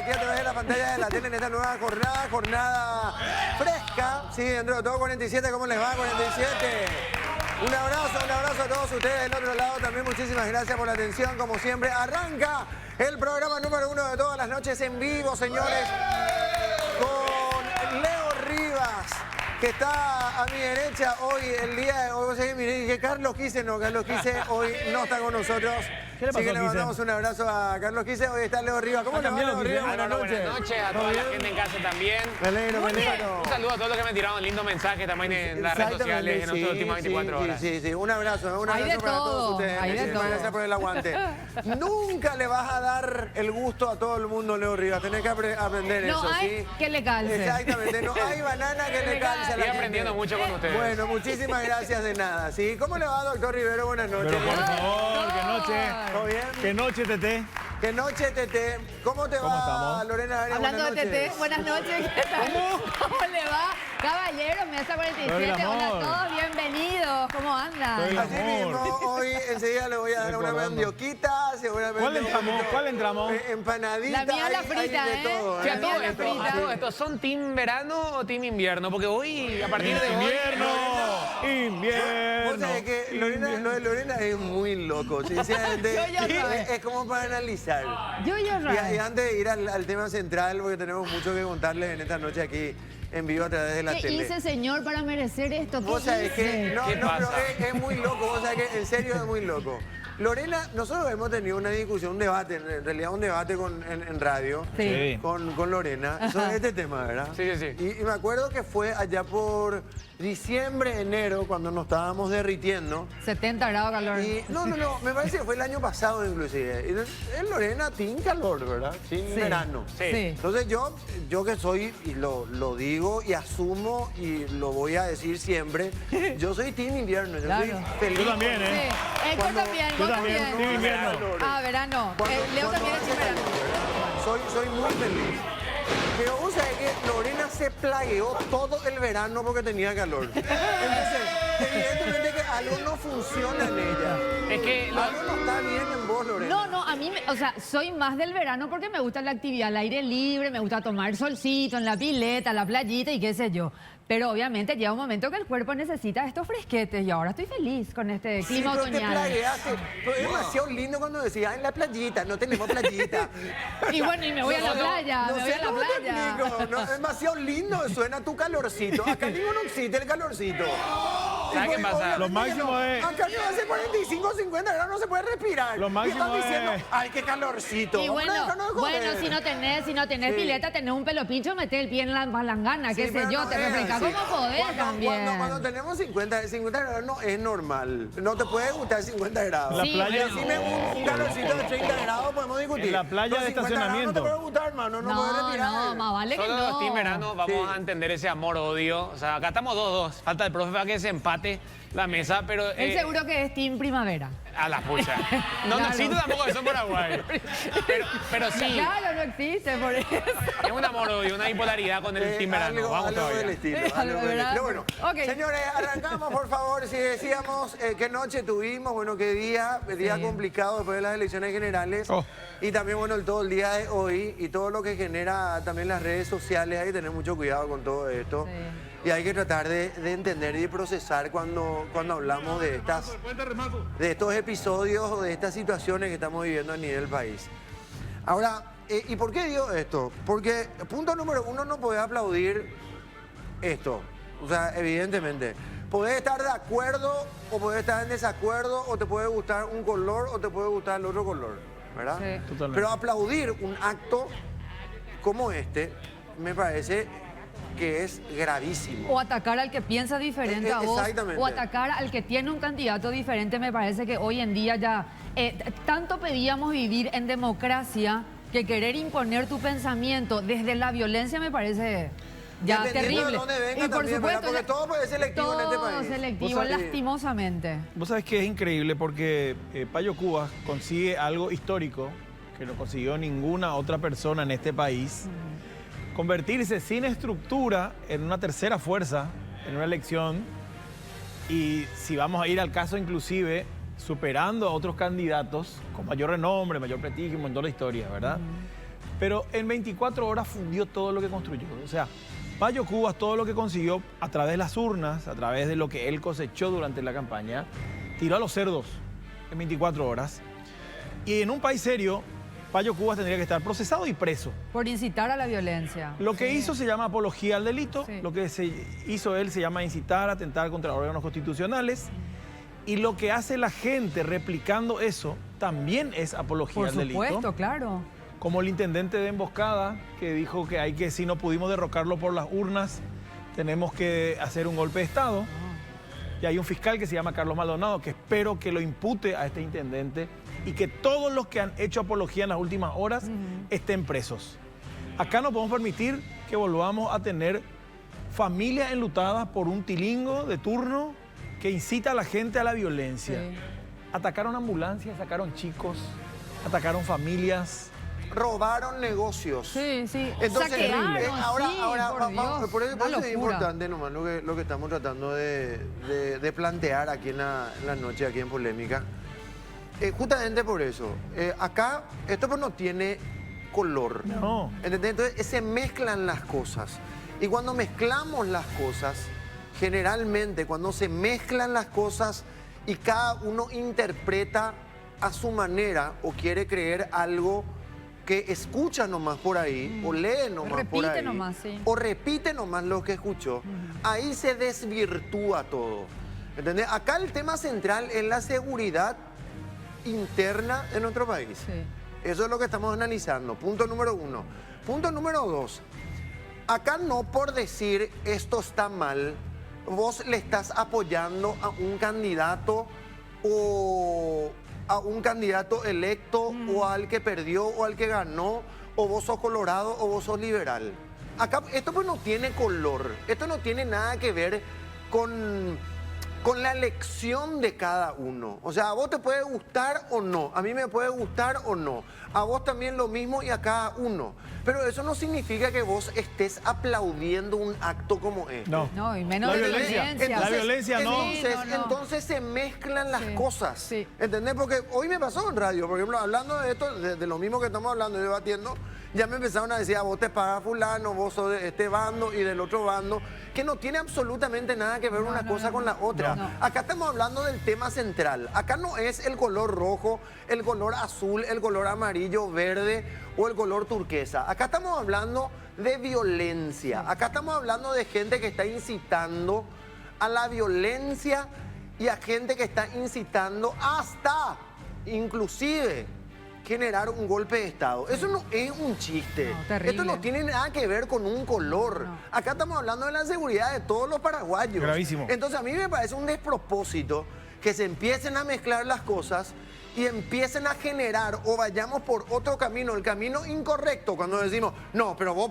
aquí a través de la pantalla de la tele en esta nueva jornada fresca. Sí, dentro de todo 47, ¿cómo les va? 47. Un abrazo a todos ustedes del otro lado. También muchísimas gracias por la atención, como siempre. Arranca el programa número 1 de todas las noches en vivo, señores, con Leo Rivas, que está a mi derecha hoy, el día de hoy. Que Carlos Quise hoy no está con nosotros. ¿Qué le pasó, Así que le Quise? mandamos un abrazo a Carlos Quise. Hoy está Leo Rivas. ¿Cómo le va, Leo Rivas? Buenas noches a toda la gente en casa también. Me alegro. Un saludo a todos los que me tiraron lindos mensajes también en las redes sociales en estas últimas 24 horas. Sí. Un abrazo Hay de para todos todo, ustedes. hay de Muchísimas todo. gracias por el aguante. Nunca le vas a dar el gusto a todo el mundo, Leo Rivas. Tenés que aprender No eso, hay ¿sí? que le calce. Exactamente. No hay banana que le calce a la Estoy gente. aprendiendo mucho con ustedes. Bueno, muchísimas gracias de nada, ¿sí? ¿Cómo le va, doctor Rivero? Buenas noches. Pero por favor, qué noche. ¿Todo bien? Qué noche, Tete. Qué noche, Tete. ¿Cómo te ¿Cómo va, estamos? Lorena Arias? Hablando de Buenas Tete, noches. buenas noches. ¿Qué tal? ¿Cómo le va? Caballero, Mesa 47. Todo el Hola a amor. todos, bienvenidos. ¿Cómo andan? Todo el Así mismo, amor. hoy enseguida le voy a dar una Recordando. mandioquita, seguramente. ¿Cuál entramos? ¿Cuál entramos? Empanadita. La mía es la hay frita, de ¿eh? todo, Sí, Sí, a todo la esto, frita. ¿son team verano o team invierno? Porque hoy, a partir de hoy... Invierno. Vos Invierno. sabés que Lorena, lo de Lorena es muy loco, sinceramente. Yo ya sabes. Es como para analizar. Yo Y raro. antes de ir al tema central, porque tenemos mucho que contarles en esta noche aquí en vivo a través de la ¿Qué tele. hice, señor, para merecer esto? Vos ¿Qué sabés que, hice? no, ¿Qué pero pasa? es muy loco, vos sabés que en serio es muy loco. Lorena, nosotros hemos tenido una discusión, un debate, en realidad un debate en radio Sí. con Lorena sobre este tema, ¿verdad? Sí. Y me acuerdo que fue allá por diciembre, enero, cuando nos estábamos derritiendo. 70 grados calor. Y, no, me parece que fue el año pasado inclusive. Y en Lorena tiene calor, ¿verdad? Sin Sí. verano. Sí. Entonces yo que soy, y lo digo y asumo y lo voy a decir siempre, yo soy team invierno, yo Claro. soy feliz. Yo también, Sí. ¿eh? Él Cuando- también, Yo vos también, también. team invierno. Ah, verano. Leo también es team verano. Soy muy feliz. Pero vos sabés que Lorena se plagueó todo el verano porque tenía calor. Entonces, evidentemente que algo no funciona en ella. Es que Algo no está bien en vos, Lorena. No, a mí, o sea, soy más del verano porque me gusta la actividad al aire libre, me gusta tomar solcito en la pileta, la playita y qué sé yo. Pero obviamente llega un momento que el cuerpo necesita estos fresquetes y ahora estoy feliz con este Sí, clima pero te otoñal. plagueaste. Pero es demasiado lindo cuando decías, en la playita, no tenemos playita. Y bueno, y me voy a la playa, No me voy sé a la cómo te playa. explico. No, es demasiado lindo, suena tu calorcito. Acá ninguno existe el calorcito. ¿Sabes qué Y pasa? obviamente Lo máximo que no. es- Acá no hace 45, 50 grados, no se puede respirar. Lo máximo y están diciendo, es- ay, qué calorcito. Y Hombre, bueno, déjanos de joder. si no tenés Sí. pileta, tenés un pelo pincho, metés el pie en la palangana, Sí, qué sé pero yo, no te es refrescas así. como podés también. Cuando tenemos 50 grados no es normal. No te puede gustar 50 grados. La Sí, playa. Decime un calorcito de 30 grados, podemos discutir. En la playa Los de 50 grados estacionamiento. No te puede gustar, hermano, no, puedes respirar. No, más vale que Todos no. los team verano vamos Sí. a entender ese amor-odio. O sea, acá estamos 2-2. Falta el profe para que se empate la mesa, pero... Él seguro que es team primavera. A la pucha. No Claro. existe tampoco eso en Paraguay. Pero sí, Claro, no existe, por eso. es un amor-odio, una bipolaridad con el team verano. Vamos algo del todavía. estilo. Algo Algo del ¿verdad? estilo. Bueno, Ok. señores, arrancamos, por favor. Si decíamos qué noche tuvimos, bueno, qué día Sí. complicado después de las elecciones generales. Oh. Y también, bueno, todo el día de hoy y todo lo que genera también las redes sociales. Hay que tener mucho cuidado con todo esto. Sí. Y hay que tratar de entender y de procesar cuando hablamos de estos episodios o de estas situaciones que estamos viviendo a nivel país. Ahora, ¿y por qué digo esto? Porque punto número uno, no podés aplaudir esto. O sea, evidentemente. Podés estar de acuerdo o podés estar en desacuerdo o te puede gustar un color o te puede gustar el otro color, ¿verdad? Sí. Totalmente. Pero aplaudir un acto como este me parece que es gravísimo. O atacar al que piensa diferente a vos. Exactamente. O atacar al que tiene un candidato diferente. Me parece que hoy en día ya... tanto pedíamos vivir en democracia que querer imponer tu pensamiento desde la violencia me parece ya Dependiendo terrible. de dónde venga y por también, ¿verdad? supuesto, Porque todo puede ser selectivo en este todo país. selectivo, Vos sabés- lastimosamente. Vos sabés que es increíble porque Payo Cubas consigue algo histórico que no consiguió ninguna otra persona en este país. Convertirse sin estructura en una tercera fuerza en una elección y si vamos a ir al caso inclusive superando a otros candidatos con mayor renombre, mayor prestigio en toda la historia, ¿verdad? pero en 24 horas fundió todo lo que construyó. O sea, Payo Cubas, todo lo que consiguió a través de las urnas, a través de lo que él cosechó durante la campaña, tiró a los cerdos en 24 horas. Y en un país serio, Payo Cubas tendría que estar procesado y preso. Por incitar a la violencia. Lo que hizo se llama apología al delito, Sí. lo que hizo él se llama incitar, atentar contra órganos constitucionales, y lo que hace la gente replicando eso también es apología Por al delito. supuesto, claro. Como el intendente de Emboscada, que dijo que si no pudimos derrocarlo por las urnas, tenemos que hacer un golpe de Estado. Y hay un fiscal que se llama Carlos Maldonado, que espero que lo impute a este intendente y que todos los que han hecho apología en las últimas horas estén presos. Acá no podemos permitir que volvamos a tener familias enlutadas por un tilingo de turno que incita a la gente a la violencia. Sí. Atacaron ambulancias, sacaron chicos, atacaron familias. Robaron negocios. Sí, sí. Entonces, Saquearon, ahora por vamos, Dios, por eso una es locura. importante nomás lo que estamos tratando de plantear aquí en la noche, aquí en Polémica. Justamente por eso. Acá esto pues no tiene color. No. ¿Entendés? Entonces se mezclan las cosas. Y cuando mezclamos las cosas, generalmente cuando se mezclan las cosas y cada uno interpreta a su manera o quiere creer algo que escucha nomás por ahí, o lee nomás por Repite ahí, nomás, sí. o repite nomás lo que escuchó, ahí se desvirtúa todo. ¿Entendés? Acá el tema central es la seguridad interna de nuestro país. Sí. Eso es lo que estamos analizando. Punto número 1. Punto número 2. Acá no por decir esto está mal, vos le estás apoyando a un candidato o a un candidato electo o al que perdió o al que ganó, o vos sos colorado o vos sos liberal. Acá esto pues no tiene color, esto no tiene nada que ver con la elección de cada uno. O sea, a vos te puede gustar o no, a mí me puede gustar o no, a vos también lo mismo y a cada uno. Pero eso no significa que vos estés aplaudiendo un acto como este. No. No, y menos La de violencia. violencia. La violencia no. Entonces, Sí, no. entonces se mezclan las Sí, cosas. sí. ¿Entendés? Porque hoy me pasó en radio, por ejemplo, hablando de esto, de lo mismo que estamos hablando y debatiendo, ya me empezaron a decir, vos te pagas fulano, vos sos de este bando y del otro bando, que no tiene absolutamente nada que ver una cosa con la otra. No. Acá estamos hablando del tema central. Acá no es el color rojo, el color azul, el color amarillo, verde o el color turquesa. Acá estamos hablando de violencia. Acá estamos hablando de gente que está incitando a la violencia y a gente que está incitando hasta, inclusive, generar un golpe de Estado. Eso no es un chiste. No, terrible. Esto no tiene nada que ver con un color. No. Acá estamos hablando de la seguridad de todos los paraguayos. Gravísimo. Entonces a mí me parece un despropósito que se empiecen a mezclar las cosas y empiecen a generar o vayamos por otro camino, el camino incorrecto, cuando decimos, no, pero vos,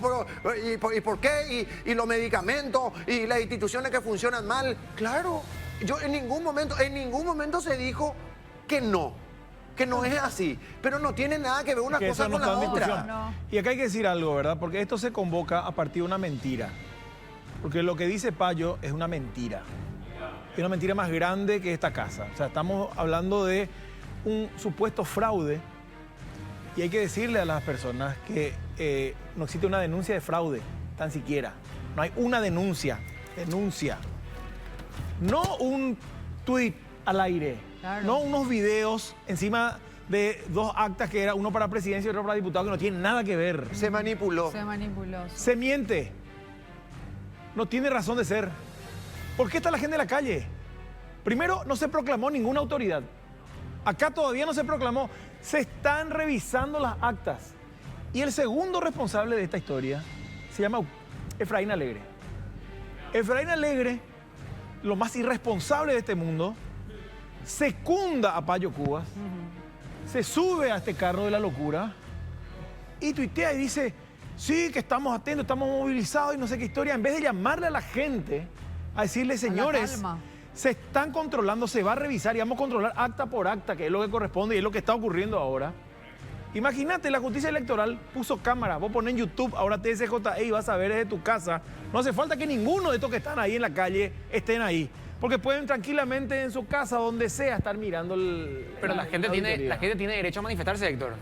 ¿y por qué? Y los medicamentos y las instituciones que funcionan mal. Claro, yo en ningún momento se dijo que no es así, pero no tiene nada que ver una Que cosa eso no con la está en otra. discusión. No. Y acá hay que decir algo, ¿verdad? Porque esto se convoca a partir de una mentira. Porque lo que dice Payo es una mentira. Es una mentira más grande que esta casa. O sea, estamos hablando de un supuesto fraude. Y hay que decirle a las personas que no existe una denuncia de fraude, tan siquiera. No hay una denuncia. No un tuit al aire. Claro. No unos videos encima de dos actas que era uno para presidencia y otro para diputado que no tienen nada que ver. Se manipuló. Se manipuló. Se miente. No tiene razón de ser. ¿Por qué está la gente en la calle? Primero, no se proclamó ninguna autoridad. Acá todavía no se proclamó. Se están revisando las actas. Y el segundo responsable de esta historia se llama Efraín Alegre. Efraín Alegre, lo más irresponsable de este mundo, secunda a Payo Cubas, se sube a este carro de la locura y tuitea y dice, sí, que estamos atentos, estamos movilizados y no sé qué historia, en vez de llamarle a la gente, a decirle, señores, calma. se están controlando, se va a revisar y vamos a controlar acta por acta, que es lo que corresponde y es lo que está ocurriendo ahora. Imagínate, la justicia electoral puso cámara, vos ponés en YouTube, ahora TSJE y vas a ver desde tu casa. No hace falta que ninguno de estos que están ahí en la calle estén ahí. Porque pueden tranquilamente en su casa, donde sea, estar mirando el... Pero la gente tiene auditoría. derecho a manifestarse, Héctor.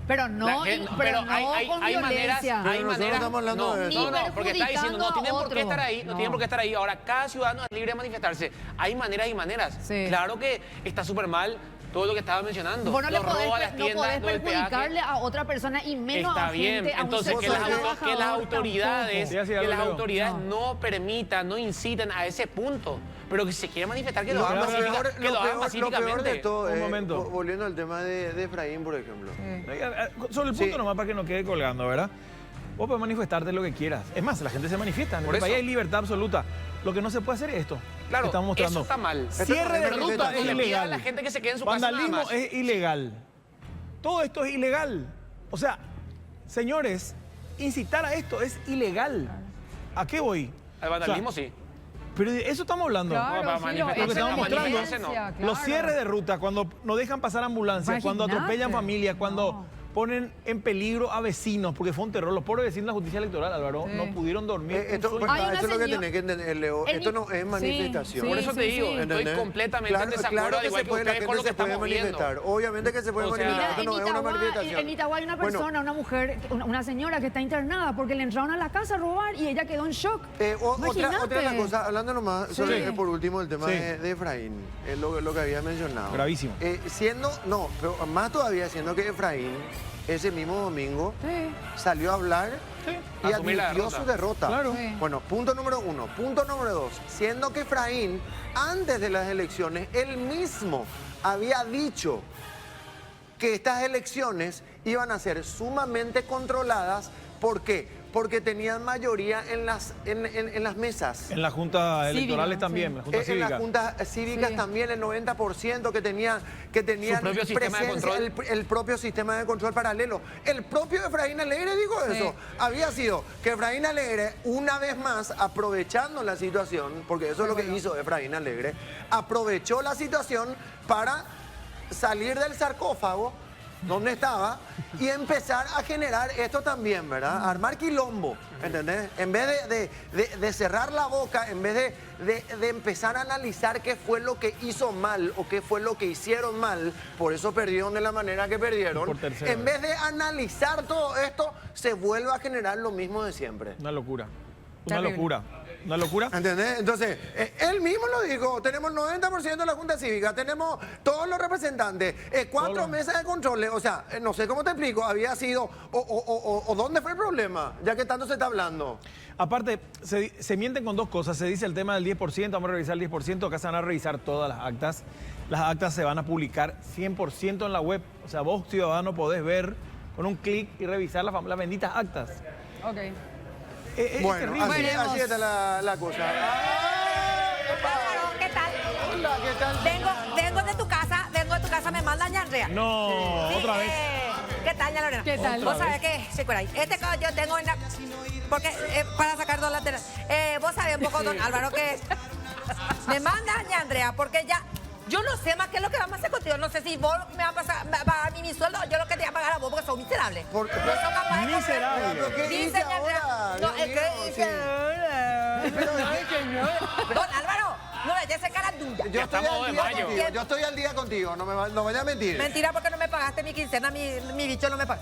Pero no, pero no hay con maneras, violencia. Pero nosotros maneras. estamos hablando de eso. No, porque está diciendo, no tienen por qué perjudicando a estar ahí, otro. no tienen por qué estar ahí. Ahora, cada ciudadano es libre de manifestarse. Hay maneras y maneras. Sí. Claro que está súper mal todo lo que estaba mencionando. Vos no le Los robos a podés, las no tiendas, podés lo del peaje. perjudicarle a otra persona y menos Está a bien, gente, a un entonces sector que las trabajador autoridades, Sí, así que algo las leo. autoridades no permitan, no inciten a ese punto. Pero que se quiera manifestar, que lo hagan Lo pacífica- peor, que lo hagan lo pacíficamente. peor de todo Un es, momento. volviendo al tema de Efraín, por ejemplo. Sobre el punto Sí. nomás para que no quede colgando, ¿verdad? Vos podés manifestarte lo que quieras. Es más, la gente se manifiesta. En Por el país eso. hay libertad absoluta. Lo que no se puede hacer es esto. Claro, que estamos mostrando. eso está mal. Cierre de Pero no ruta te- es le pida a ilegal. la gente que se quede en su casa nada Vandalismo más. es ilegal. Todo esto es ilegal. O sea, señores, incitar a esto es ilegal. ¿A qué voy? Al vandalismo O sea, sí. Pero de eso estamos hablando. Claro, para sí, manifestar. Lo que eso es estamos la mostrando, violencia, Los claro. cierres de ruta, cuando no dejan pasar ambulancias, cuando Imagínate. atropellan familias, cuando No. ponen en peligro a vecinos, porque fue un terror. Los pobres vecinos de la justicia electoral, Álvaro, Sí. no pudieron dormir. Esto, un sueño. Hay una eso es lo que señora- tenés que entender, Leo. En Esto mi- no es sí, manifestación. sí, Por eso te digo, estoy ¿entendés? completamente en desacuerdo, claro al que igual se que puede, la ustedes, con gente lo que se puede estamos viendo. manifestar. Obviamente que se puede O sea, manifestar. Mira, Esto no es una manifestación. en Itagua hay una Bueno, persona, una mujer, una señora que está internada porque le entraron a la casa a robar y ella quedó en shock. otra Imagínate. la cosa, hablando nomás, Sí. sobre, por último, el tema Sí. de Efraín, es lo que había mencionado. Gravísimo. Pero más todavía, siendo que Efraín, ese mismo domingo, Sí. salió a hablar y Asumir la admitió derrota. su derrota. Claro. Sí. Bueno, punto número uno. Punto número dos, siendo que Efraín, antes de las elecciones, él mismo había dicho que estas elecciones iban a ser sumamente controladas. ¿Por qué? Porque tenían mayoría en las mesas. En las juntas Cívica, electorales también, sí. en las juntas En cívicas. las juntas cívicas Sí. también el 90% que tenían Su propio sistema de control. el propio sistema de control paralelo. El propio Efraín Alegre dijo eso. Había sido que Efraín Alegre, una vez más, aprovechando la situación, porque eso es lo que hizo Efraín Alegre, aprovechó la situación para salir del sarcófago donde estaba y empezar a generar esto también, ¿verdad? Armar quilombo, ¿entendés? En vez de cerrar la boca, en vez de empezar a analizar qué fue lo que hizo mal o qué fue lo que hicieron mal, por eso perdieron de la manera que perdieron, Por tercera en vez. vez de analizar todo esto, se vuelve a generar lo mismo de siempre. Una locura. Una Terrible. locura. Una locura. ¿Entendés? Entonces, él mismo lo dijo, tenemos el 90% de la Junta Cívica, tenemos todos los representantes, 4 Todos. mesas de controles, o sea, no sé cómo te explico, había sido, o ¿dónde fue el problema? Ya que tanto se está hablando. Aparte, se mienten con dos cosas. Se dice el tema del 10%, vamos a revisar el 10%, acá se van a revisar todas las actas. Las actas se van a publicar 100% en la web. O sea, vos, ciudadano, podés ver con un clic y revisar las benditas actas. Ok. Es Bueno, terrible. así está la cosa. Álvaro, ¿qué tal? Hola, ¿qué tal? Vengo de tu casa, me manda ña Andrea. No, Sí, otra vez. ¿Qué tal, ña Lorena? ¿Qué tal? Vos Otra sabés que, sí, por ahí. Este caso yo tengo en la... Porque, para sacar dos laterales. Vos sabés un poco, don Álvaro, que me manda ña Andrea, porque ya... Yo no sé más qué es lo que vamos a hacer contigo. No sé si vos me vas a pagar a mí mi sueldo o yo lo que te voy a pagar a vos porque sos miserable. ¿Por qué? No sos capaz de Miserable. ¿Pero qué Dice dice ña Andrea. ahora? No, Dios es que mío, dice... sí. Don Álvaro, no me eches cara tuya. Yo Ya estoy estamos al de día mayo. contigo, yo estoy al día contigo, no vayas a mentir. Mentira porque no me pagaste mi quincena, mi bicho no me paga.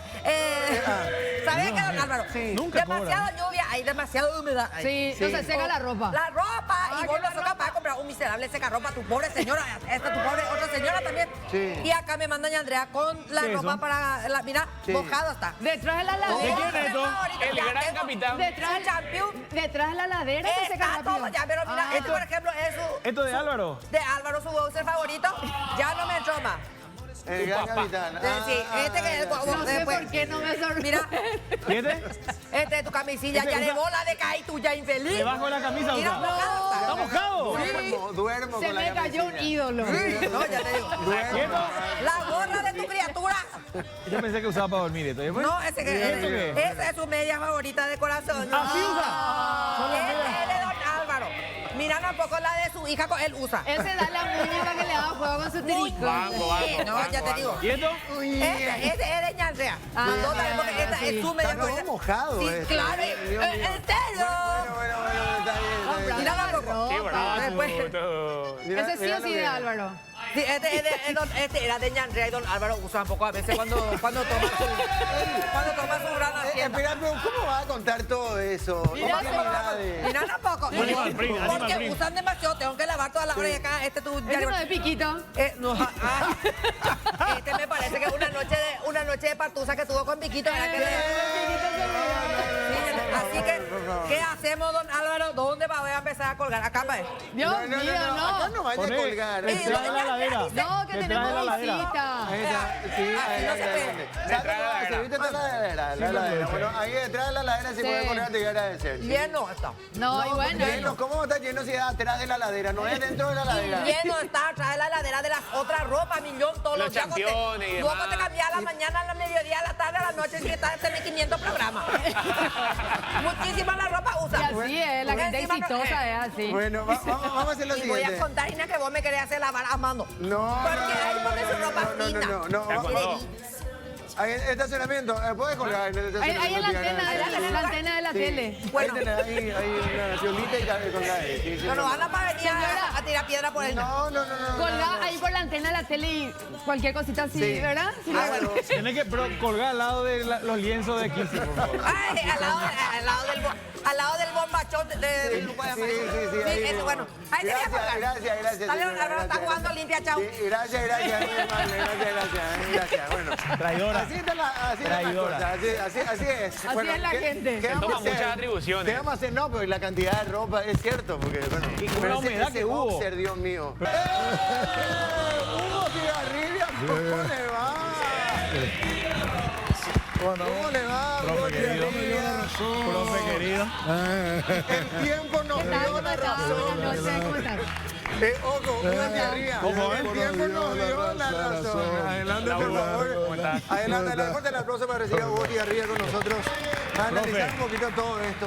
¿Sabes qué, don Álvaro? Nunca demasiada lluvia, hay demasiada humedad. Sí, no se seca la ropa. La ropa, y vos no sos capaz de comprar un miserable secarropa, tu pobre señora, esta tu pobre otra señora también. Sí. Y acá me manda doña Andrea con la ¿Qué es ropa eso? para, Sí. mira, mojada está. Detrás de la ¿De ladera. quién es esto? El gran capitán. Detrás, Su champion. detrás de la ladera se seca Está rápido. todo ya, pero mira, Ah. este por ejemplo es su... Esto de Álvaro. De Álvaro, su boxer favorito, ya no me entró más. El gran capitán. Sí, este que es el No sé después- por qué no me sorprende. Mira, ¿Quién este tu camisilla Este ya de usa- bola de caí tuya infeliz. Debajo de la camisa Mira, usa. mojada ¿Está mojado? Duermo Se con la me cayó un camisilla. ídolo. está. No, ya te digo. ¿Quieto? La gorra de tu criatura. Yo pensé que usaba para dormir esto. ¿Y después? No, ese ¿Y que esto qué? esa es su media favorita de corazón. ¿Así usa? Son las Este medias. es de don Álvaro. Mirando un poco la de su hija, él usa. Ese da la muñeca que le da juego con su tirico. Banco. No, ya te digo. ¿Y esto? Ese es de ñandrea. Ah, Los dos también, porque esta sí. es su media Está todo favorita. mojado Sí, esto. claro. Dios mío. ¿En serio? Bueno, está bien. Mira la Qué ropa. bravo. Después- todo. Mira, Ese sí mira o lo sí que- de Álvaro. Sí, este era de Ñandrea y don Álvaro usa un poco a veces cuando toma su gran hacienda. Espera, pero ¿cómo vas a contar todo eso? Mira, Intimidades. Mira tampoco. Animal print, animal Porque print. usan demasiado, tengo que lavar toda la hora y acá tu Ese no es piquito. no, este me parece que una noche de partusa que tuvo con Piquito. ¿Verdad que así que, ¿qué hacemos, don Álvaro? ¿Dónde voy a empezar a colgar? Acá, pues. Dios No, mío, Acá no vaya a Poné, colgar. detrás de la heladera. No, que Detrás de la tenemos heladera. visita. Ahí está, sí, ahí no se adelante. puede. ¿Se viste toda la heladera? La heladera. Bueno, ahí detrás de la heladera se Sí. puede poner, te quiero agradecer. ¿Sí? Lleno está. No, y bueno. Lleno, ¿cómo está lleno si es atrás de la heladera? No es dentro de la heladera. Lleno está atrás de la heladera de las otras ropas, millón, todos Los los días. championes y Luego demás. te cambias a la mañana, a la mediodía, a la tarde, a la noche, y está en 1500 programas. Muchísimas la ropa Y usan. así es, la gente Encima no- exitosa es así. Bueno, vamos a hacer lo Y voy a siguiente. contar, Ina, que vos me querés hacer lavar a mano. No, Porque ahí pone su ropa fina. no. Ya colgó. Ahí en estacionamiento, ¿puedes colgar en el estacionamiento? Ahí en la Tiana? antena de la tele. Bueno. Ahí una violita y colgar ahí. Sí, sí, No nos van a venir a tirar piedra por él. No. Colgá ahí por la antena de la tele y cualquier cosita así, Sí. ¿verdad? Sí, Bueno. Tiene que colgar al lado de los lienzos de 15, por favor. Ay, al lado del bombachón del grupo de Sí, amarillo. sí, ahí. Ese, bueno, ahí te voy a colgar. Gracias. Dale, don Álvaro, está jugando limpia, chao. Sí, gracias. Gracias. Bueno. Traidora. Así está la Traidora. cosa, así es. Así es la gente. ¿Qué Se vamos a toman hacer? muchas atribuciones. ¿Qué vamos a hacer? No, pero la cantidad de ropa es cierto, porque bueno. Y con pero la humedad que hubo. boxer, Dios mío. Hugo Cigarrilla, ¿cómo le va? ¿Cómo le va, Hugo Profe querido. Cigarrilla? Profe querido. El tiempo nos ¿Qué tal? dio ¿Cómo la estás? razón. Buenas noches, ¿cómo estás? Ojo, Hugo Cigarrilla. ¿Cómo, El tiempo nos dio la razón. Adelante, por favor. ¿Cómo estás? Adelante, fuerte el aplauso para recibir a Hugo Cigarrilla con nosotros. A analizar un poquito todo esto.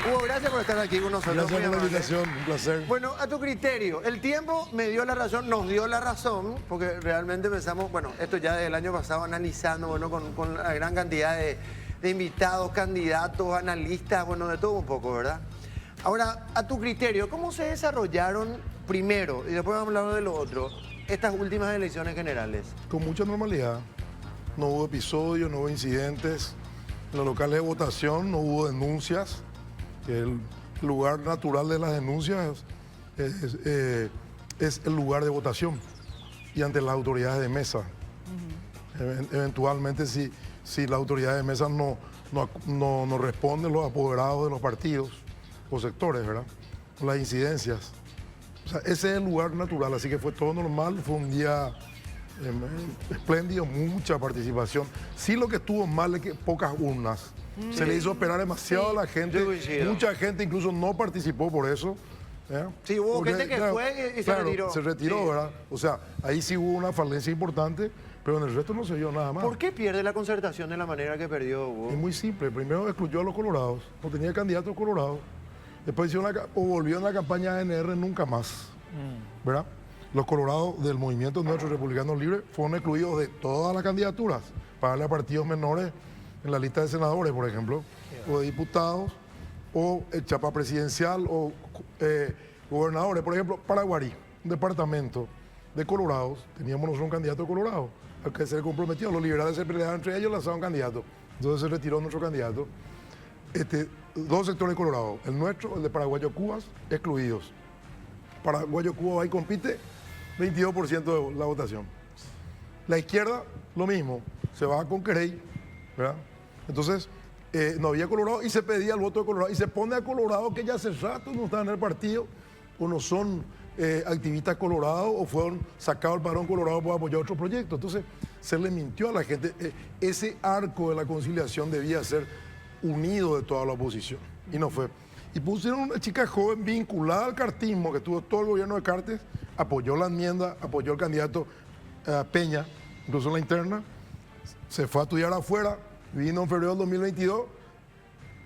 Hugo, gracias por estar aquí con nosotros. Gracias muy por la amable. invitación, un placer. Bueno, a tu criterio, el tiempo me dio la razón, nos dio la razón, porque realmente pensamos, bueno, esto ya desde el año pasado analizando, bueno, con la gran cantidad de invitados, candidatos, analistas, bueno, de todo un poco, ¿verdad? Ahora, a tu criterio, ¿cómo se desarrollaron primero, y después vamos a hablar de lo otro, estas últimas elecciones generales? Con mucha normalidad. No hubo episodios, no hubo incidentes. En los locales de votación no hubo denuncias. El lugar natural de las denuncias es el lugar de votación y ante las autoridades de mesa. Eventualmente, si las autoridades de mesa no responden, los apoderados de los partidos o sectores, ¿verdad? Con las incidencias. O sea, ese es el lugar natural, así que fue todo normal, fue un día espléndido, mucha participación. Sí, lo que estuvo mal es que pocas urnas. Se le hizo esperar demasiado a la gente. yo coincido. Mucha gente incluso no participó por eso. ¿eh? Sí, hubo Porque, gente que fue y se retiró. Se retiró, Sí. ¿verdad? O sea, ahí sí hubo una falencia importante, pero en el resto no se vio nada más. ¿Por qué pierde la concertación de la manera que perdió, Hugo? Es muy simple. Primero excluyó a los colorados, no tenía candidatos colorados. Después volvió en la campaña ANR nunca más, ¿verdad? Los colorados del movimiento Nuestros Republicanos Libres fueron excluidos de todas las candidaturas para darle a partidos menores en la lista de senadores, por ejemplo, o de diputados, o chapa presidencial, o gobernadores. Por ejemplo, Paraguarí, un departamento de colorados, teníamos nosotros un candidato colorado, al que se le comprometió. Los liberales se peleaban entre ellos, lanzaban candidato. Entonces se retiró nuestro candidato. Dos sectores colorados, el nuestro, el de Paraguayo Cubas, excluidos. Paraguayo Cuba ahí compite 22% de la votación. La izquierda, lo mismo, se va con Querey, ¿verdad? Entonces, no había Colorado y se pedía el voto de Colorado. Y se pone a Colorado que ya hace rato no están en el partido, o no son activistas colorados, o fueron sacados del padrón colorado para apoyar otro proyecto. Entonces, se le mintió a la gente. Ese arco de la conciliación debía ser unido de toda la oposición, y no fue. Y pusieron una chica joven vinculada al cartismo, que tuvo todo el gobierno de Cartes, apoyó la enmienda, apoyó al candidato Peña, incluso en la interna, se fue a estudiar afuera, vino en febrero del 2022,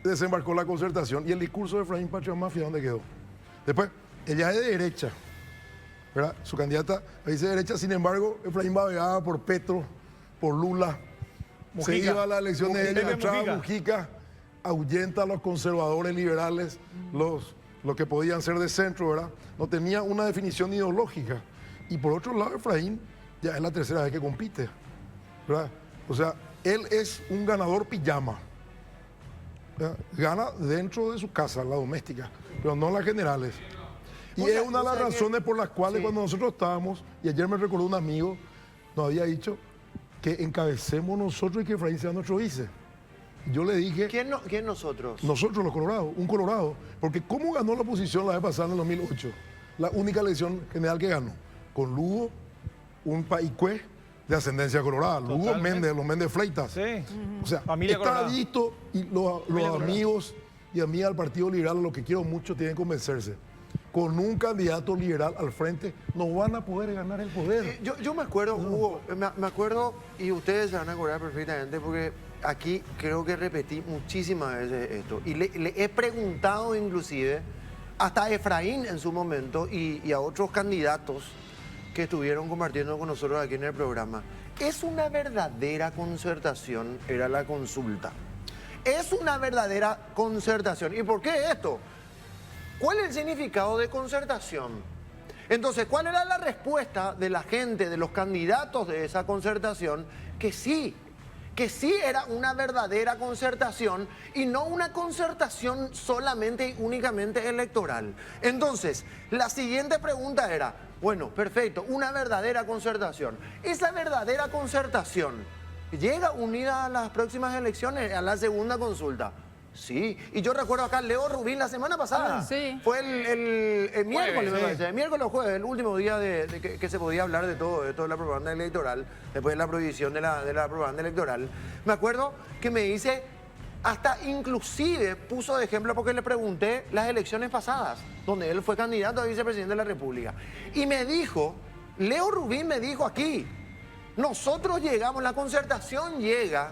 desembarcó la concertación, y el discurso de Efraín Patria Mafia, ¿dónde quedó? Después, ella es de derecha, ¿verdad? Su candidata dice derecha, sin embargo, Efraín babegaba por Petro, por Lula, Mujica. se iba a las elecciones de ella, Pepe entraba Mujica, ahuyenta a los conservadores liberales, los que podían ser de centro, ¿verdad? No tenía una definición ideológica. Y por otro lado, Efraín ya es la tercera vez que compite, ¿verdad? O sea, él es un ganador pijama. ¿Verdad? Gana dentro de su casa, la doméstica, pero no las generales. Y O sea, es una de las razones por las cuales sí. cuando nosotros estábamos, y ayer me recordó un amigo, nos había dicho que encabecemos nosotros y que Efraín sea nuestro vice. Yo le dije, ¿Quién nosotros? nosotros los colorados, un colorado, porque ¿cómo ganó la oposición la vez pasada en el 2008? La única elección general que ganó, con Lugo, un paicue de ascendencia colorada, Lugo Totalmente. Méndez, los Méndez Fleitas. Sí. O sea, Familia está colorada. visto y los colorada. amigos y amigas del Partido Liberal, a los que quiero mucho, tienen que convencerse. Con un candidato liberal al frente no van a poder ganar el poder. Yo me acuerdo, Hugo, me acuerdo, y ustedes se van a acordar perfectamente, porque aquí creo que repetí muchísimas veces esto. Y le he preguntado inclusive hasta a Efraín en su momento y a otros candidatos que estuvieron compartiendo con nosotros aquí en el programa. ¿Es una verdadera concertación? Era la consulta. Es una verdadera concertación. ¿Y por qué esto? ¿Cuál es el significado de concertación? Entonces, ¿cuál era la respuesta de la gente, de los candidatos de esa concertación? Que sí era una verdadera concertación y no una concertación solamente y únicamente electoral. Entonces, la siguiente pregunta era, bueno, perfecto, una verdadera concertación. Esa verdadera concertación llega unida a las próximas elecciones, a la segunda consulta. Sí, y yo recuerdo acá Leo Rubín la semana pasada. Sí. Fue el miércoles, me sí. parece. El miércoles o jueves, el último día de que se podía hablar de todo esto de la propaganda electoral, después de la prohibición de la propaganda electoral. Me acuerdo que me dice, hasta inclusive puso de ejemplo porque le pregunté las elecciones pasadas, donde él fue candidato a vicepresidente de la República. Y me dijo, Leo Rubín me dijo aquí, nosotros llegamos, la concertación llega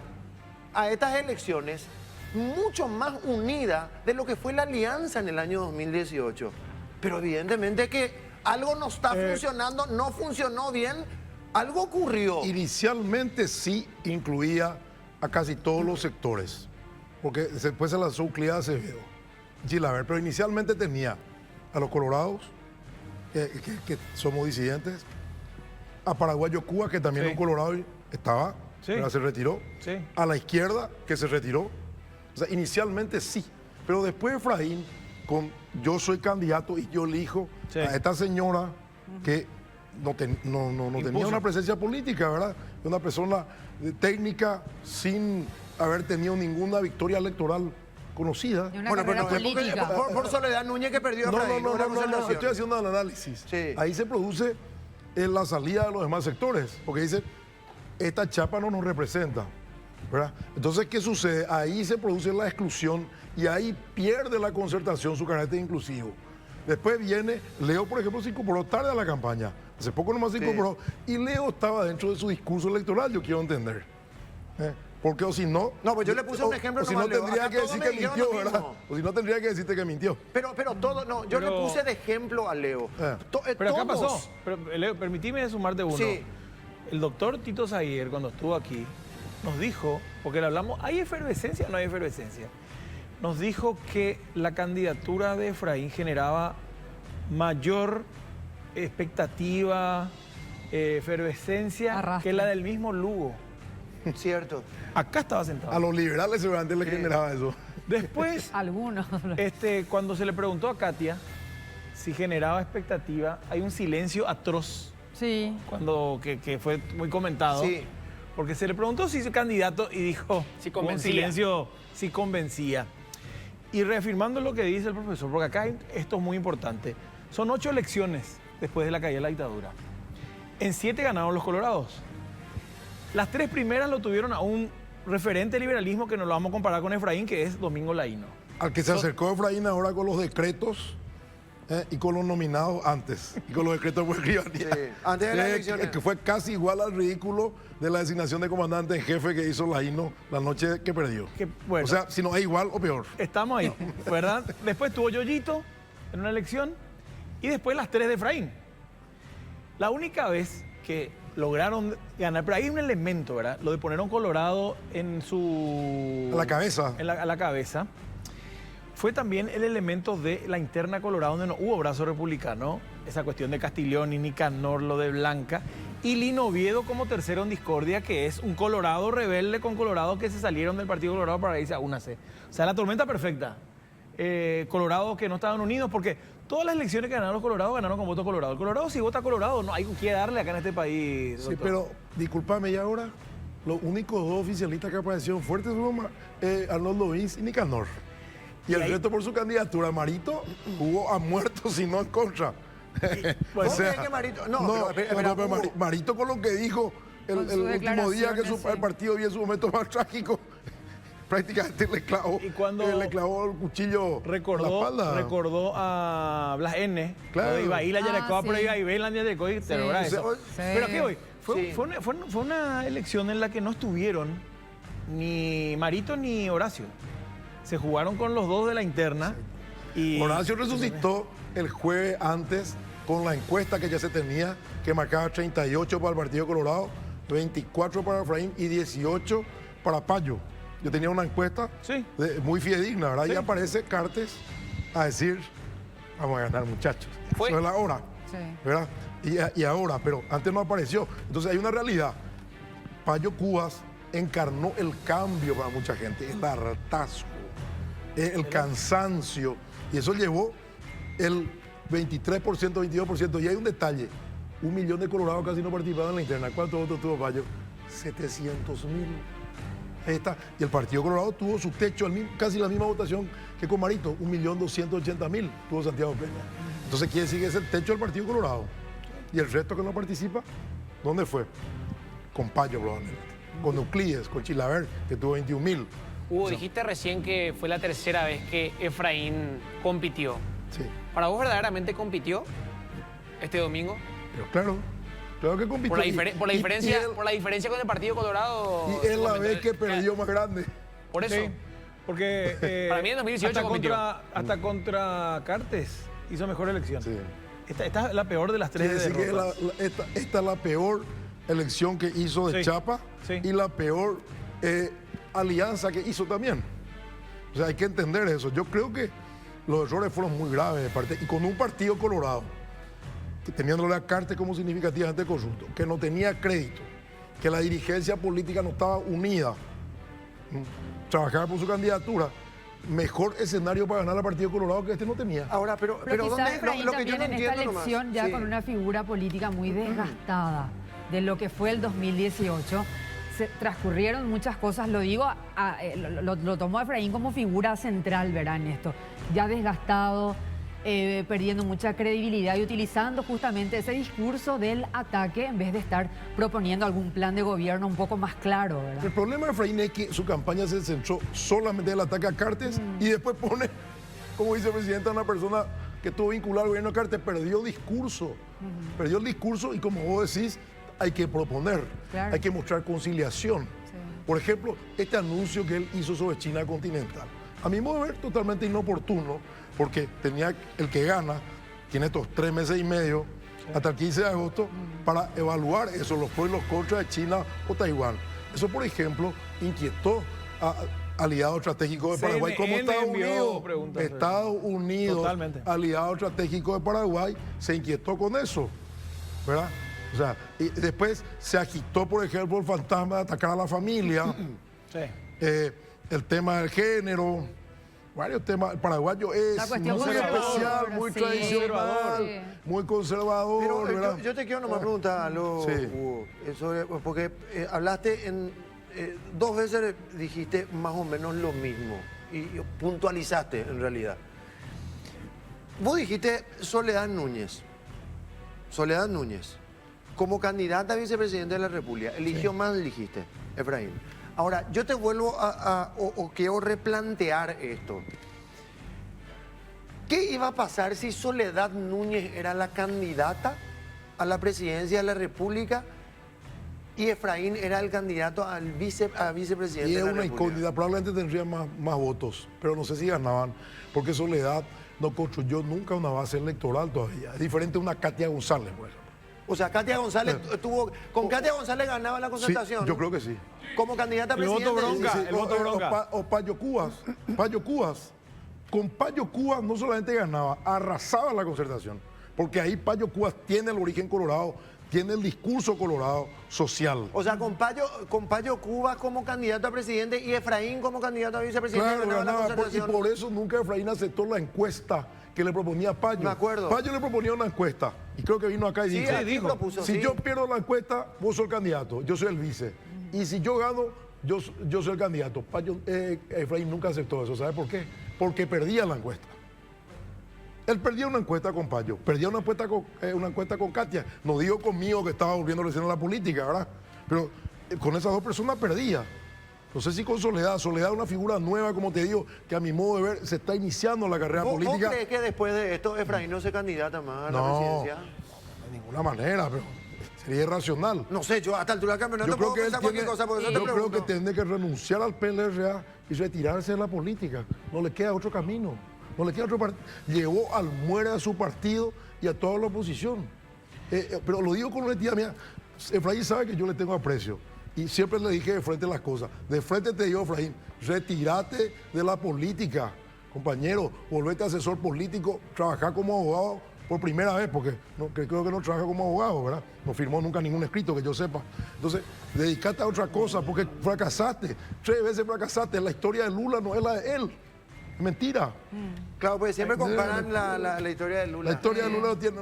a estas elecciones mucho más unida de lo que fue la alianza en el año 2018. Pero evidentemente que algo no está funcionando, no funcionó bien, algo ocurrió. Inicialmente sí incluía a casi todos los sectores, porque después se lanzó Euclid Acevedo, Gilaber, pero inicialmente tenía a los colorados, que somos disidentes, a Paraguayo Cuba, que también Sí. es un colorado y estaba, Sí. pero se retiró, Sí. a la izquierda, que se retiró. O sea, inicialmente sí, pero después Efraín, con yo soy candidato y yo elijo Sí. a esta señora que no tenía una presencia política, ¿verdad? Una persona técnica sin haber tenido ninguna victoria electoral conocida. De una Bueno, pero carrera no es porque- política. por Soledad Núñez que perdió a Efraín, una concertación. estoy haciendo el análisis. Sí. Ahí se produce la salida de los demás sectores, porque dice, esta chapa no nos representa, ¿verdad? Entonces, ¿qué sucede? Ahí se produce la exclusión y ahí pierde la concertación su carácter inclusivo. Después viene, Leo, por ejemplo, se incorporó tarde a la campaña, hace poco nomás se Sí. incorporó, y Leo estaba dentro de su discurso electoral, yo quiero entender. Porque o si no... No, pues yo le puse un ejemplo o si nomás, no Leo. tendría Acá que todos decir me que dijeron mintió, lo ¿verdad? mismo. O si no tendría que decirte que mintió. Pero todo, no, yo Pero- le puse de ejemplo a Leo. Pero acá Todos. pasó. Pero, Leo, permitime sumarte uno. Sí. El doctor Tito Zaguer, cuando estuvo aquí, nos dijo, porque le hablamos, ¿hay efervescencia o no hay efervescencia? Nos dijo que la candidatura de Efraín generaba mayor expectativa, efervescencia Arrastre. que la del mismo Lugo. Cierto. Acá estaba sentado. A los liberales seguramente le generaba eso. Después, Algunos. cuando se le preguntó a Katia si generaba expectativa, hay un silencio atroz Sí. que fue muy comentado. Sí. Porque se le preguntó si es candidato y dijo, Si hubo un convencía. silencio, si convencía. Y reafirmando lo que dice el profesor, porque acá esto es muy importante, son 8 elecciones después de la caída de la dictadura. En 7 ganaron los colorados. Las 3 primeras lo tuvieron a un referente de liberalismo que nos lo vamos a comparar con Efraín, que es Domingo Laíno. Al que se acercó Efraín ahora con los decretos y con los nominados antes. Y con los decretos por escribanía. Sí, antes de las elecciones. Que fue casi igual al ridículo de la designación de comandante en jefe que hizo Laíno la noche que perdió. Que, bueno. O sea, si no es igual o peor. Estamos ahí, ¿verdad? Después tuvo Yoyito en una elección y después las 3 de Efraín. La única vez que lograron ganar, pero hay un elemento, ¿verdad? Lo de poner a un Colorado en su... A la cabeza. A la cabeza. fue también el elemento de la interna Colorado, donde no hubo brazo republicano, esa cuestión de Castiglioni, Nicanor, lo de Blanca, y Lino Oviedo como tercero en discordia, que es un Colorado rebelde con Colorado que se salieron del Partido Colorado para irse a UNAC. O sea, la tormenta perfecta. Colorado que no estaban unidos, porque todas las elecciones que ganaron los Colorados ganaron con voto Colorado. El Colorado, si vota Colorado, no hay que darle acá en este país. Sí, doctor. pero discúlpame, y ahora los únicos dos oficialistas que aparecieron fuertes fueron Arnoldo Vince y Nicanor. Y el ahí- resto por su candidatura, Marito jugó a muerto, si no en contra. Pues, ¿Vos crees que Marito? No, pero hubo- Marito con lo que dijo el Con sus último día que declaraciones, el sí. partido vio su momento más trágico, prácticamente le clavó, Y cuando le clavó el cuchillo en la espalda. recordó a Blas N. Claro. Iba ahí la Yarecoa, sí. pero iba ahí la Yarecoa y te logra Sí. eso. Sí. Pero ¿qué hoy? Sí. Fue una elección en la que no estuvieron ni Marito ni Horacio. Se jugaron con los dos de la interna. Y Horacio resucitó el jueves antes con la encuesta que ya se tenía, que marcaba 38 para el Partido Colorado, 24 para Efraín y 18 para Payo. Yo tenía una encuesta Sí. muy fidedigna, ¿verdad? Sí. Y aparece Cartes a decir, vamos a ganar, muchachos. Fue- Eso es la hora, Sí. ¿verdad? Y ahora, pero antes no apareció. Entonces hay una realidad. Payo Cubas encarnó el cambio para mucha gente, el hartazgo, el cansancio, y eso llevó el 23%, 22%. Y hay un detalle, 1 millón de colorados casi no participaban en la interna. ¿Cuántos votos tuvo Payo? 700.000. Ahí está. Y el Partido Colorado tuvo su techo, casi la misma votación que con Marito, 1.280.000 tuvo Santiago Peña. Entonces quiere decir que es el techo del Partido Colorado. Y el resto que no participa, ¿dónde fue? Con Payo probablemente. Con Euclides, con Chilaver, que tuvo 21.000. Hugo, dijiste recién que fue la tercera vez que Efraín compitió. Sí. ¿Para vos verdaderamente compitió este domingo? Pero claro que compitió. Por la, Y- y- diferencia, y él- por la diferencia con el Partido Colorado. Y es la seguramente. vez que perdió más grande. Por eso. Sí, porque Para mí en 2018 compitió. hasta contra Cartes hizo mejor elección. Sí. Esta es la peor de las tres Quiere decir que derrotas. esta es la peor elección que hizo de Sí, Chapa sí. y la peor alianza que hizo también. O sea, hay que entender eso. Yo creo que los errores fueron muy graves de parte. Y con un partido colorado, que teniéndole a Cartes como significativamente corrupto, que no tenía crédito, que la dirigencia política no estaba unida, trabajar por su candidatura, mejor escenario para ganar al Partido Colorado que este no tenía. Ahora, pero Pero quizás ¿dónde? Efraín Lo que yo también no en esta entiendo nomás. elección ya Sí. con una figura política muy desgastada de lo que fue el 2018. Se transcurrieron muchas cosas, lo digo, lo tomó Efraín como figura central, ¿verdad? En esto. Ya desgastado, perdiendo mucha credibilidad y utilizando justamente ese discurso del ataque en vez de estar proponiendo algún plan de gobierno un poco más claro, ¿verdad? El problema de Efraín es que su campaña se centró solamente en el ataque a Cartes y después pone como vicepresidenta a una persona que estuvo vinculada al gobierno de Cartes, perdió discurso. Perdió el discurso y como vos decís, hay que proponer, Claro. hay que mostrar conciliación. Sí. Por ejemplo, este anuncio que él hizo sobre China continental, a mi modo de ver, totalmente inoportuno, porque tenía el que gana, tiene estos 3 meses y medio, hasta el 15 de agosto, para evaluar eso, los pros y los contras de China o Taiwán. Eso, por ejemplo, inquietó a aliados estratégicos de Paraguay como CNN Estados envió Unidos. preguntas. Estados Unidos, Totalmente. aliado estratégico de Paraguay, se inquietó con eso, ¿verdad? O sea, y después se agitó, por ejemplo, el fantasma de atacar a la familia, Sí. el tema del género, varios temas. El paraguayo es La muy cuestión conservadora, especial, muy sí. tradicional, Sí. muy conservador, Pero ¿verdad? yo te quiero nomás preguntar algo, Sí. Hugo, porque hablaste en 2 veces dijiste más o menos lo mismo y puntualizaste en realidad. Vos dijiste Soledad Núñez, como candidata a vicepresidente de la República. Eligió más, dijiste, Efraín. Ahora, yo te vuelvo o quiero replantear esto. ¿Qué iba a pasar si Soledad Núñez era la candidata a la presidencia de la República y Efraín era el candidato a vicepresidente Y de es la una República? incógnita, probablemente tendría más votos, pero no sé si ganaban, porque Soledad no construyó nunca una base electoral todavía. Es diferente a una Katia González, por ejemplo. O sea, Katia González con Katia González ganaba la Sí, concertación. yo creo que sí. Como candidata a El voto presidente. bronca. el voto bronca. O Payo Cubas. con Payo Cubas no solamente ganaba, arrasaba la Concertación. Porque ahí Payo Cubas tiene el origen colorado, tiene el discurso colorado social. O sea, con Payo Cubas como candidato a presidente y Efraín como candidato a vicepresidente. Claro, ganaba la ganaba, y Concertación. por eso nunca Efraín aceptó la encuesta que le proponía Payo. Me acuerdo. Payo le proponía una encuesta y creo que vino acá y Sí, dijo, aquí propuso, si sí. yo pierdo la encuesta, vos sos el candidato, yo soy el vice. Y si yo gano, yo soy el candidato. Payo, Efraín nunca aceptó eso. ¿Sabe por qué? Porque perdía la encuesta. Él perdía una encuesta con Payo, perdía una encuesta con Katia. No digo conmigo que estaba volviendo recién a la política, ¿verdad? Pero con esas dos personas perdía. No sé si con Soledad. Soledad es una figura nueva, como te digo, que a mi modo de ver se está iniciando la carrera ¿Vos política. crees que después de esto Efraín no se candidata más a la presidencia? De ninguna manera, pero sería irracional. No sé, yo a esta altura del campeonato Yo creo puedo que él pensar cualquier cosa, por eso te yo creo pregunto. que tiene que renunciar al PLRA y retirarse de la política. No le queda otro camino. No le queda otro partido. Llevó al muere a su partido y a toda la oposición. Pero lo digo con honestidad mía. Efraín sabe que yo le tengo aprecio. Y siempre le dije de frente las cosas. De frente te digo, Efraín, retírate de la política. Compañero, volvete asesor político, trabajar como abogado por primera vez, porque creo que no trabaja como abogado, ¿verdad? No firmó nunca ningún escrito que yo sepa. Entonces, dedicate a otra cosa, porque fracasaste. 3 veces fracasaste. La historia de Lula no es la de él. Mentira. Claro, pues siempre comparan la historia de Lula. La historia de Lula no tiene.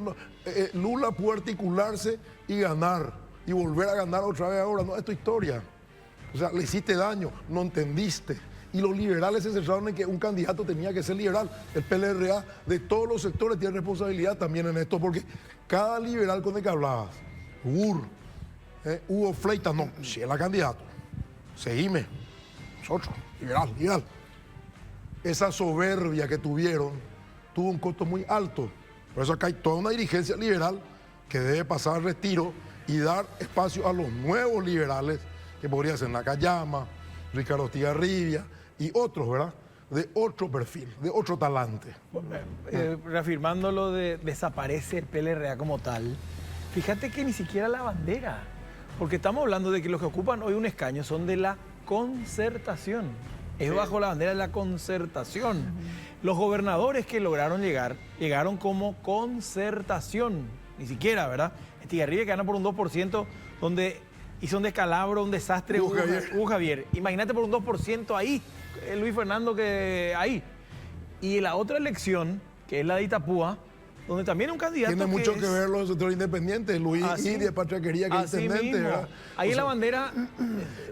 Lula pudo articularse y ganar. Y volver a ganar otra vez ahora. No es tu historia. O sea, le hiciste daño, no entendiste. Y los liberales se centraron en que un candidato tenía que ser liberal. El PLRA de todos los sectores tiene responsabilidad también en esto, porque cada liberal con el que hablabas, Hugo Fleitas, no, si es la candidato, seguime, nosotros, liberal. Esa soberbia que tuvieron tuvo un costo muy alto. Por eso acá hay toda una dirigencia liberal que debe pasar al retiro y dar espacio a los nuevos liberales, que podría ser Nakayama, Ricardo Estigarribia y otros, ¿verdad? De otro perfil, de otro talante. Reafirmando lo de desaparece el PLRA como tal, fíjate que ni siquiera la bandera, porque estamos hablando de que los que ocupan hoy un escaño son de la Concertación. Es bajo la bandera de la Concertación. Los gobernadores que lograron llegaron como Concertación. Ni siquiera, ¿verdad? Estigarribia que gana por un 2%, donde hizo un descalabro, un desastre Hugo Javier. Imagínate por un 2% ahí, Luis Fernando que ahí. Y la otra elección, que es la de Itapúa, donde también un candidato Tiene mucho que es ver los sectores independientes, Luis y de Patriaquería, que es así intendente, mismo. ¿verdad? Ahí O sea, la bandera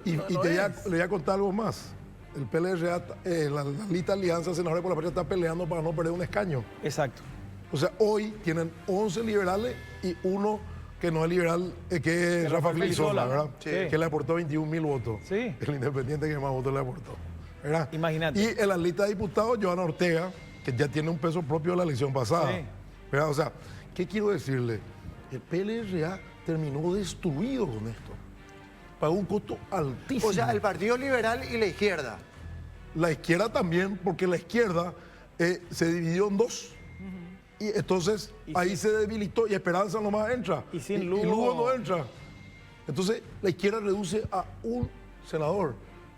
Y no le voy a contar algo más. El PLRA, la lista Alianza Senadores por la Patria está peleando para no perder un escaño. Exacto. O sea, hoy tienen 11 liberales y uno que no es liberal, que es Rafa Felizola, ¿verdad? Sí. Que le aportó 21.000 votos. Sí. El independiente que más votos le aportó, ¿verdad? Imagínate. Y en la lista de diputados, Joana Ortega, que ya tiene un peso propio de la elección pasada. Sí. ¿Verdad? O sea, ¿qué quiero decirle? El PLRA terminó destruido con esto. Pagó un costo altísimo. O sea, el Partido Liberal y la izquierda. La izquierda también, porque la izquierda se dividió en dos. Y entonces ahí se debilitó y Esperanza nomás entra. Y sin y Lugo. Lugo no entra. Entonces la izquierda reduce a un senador.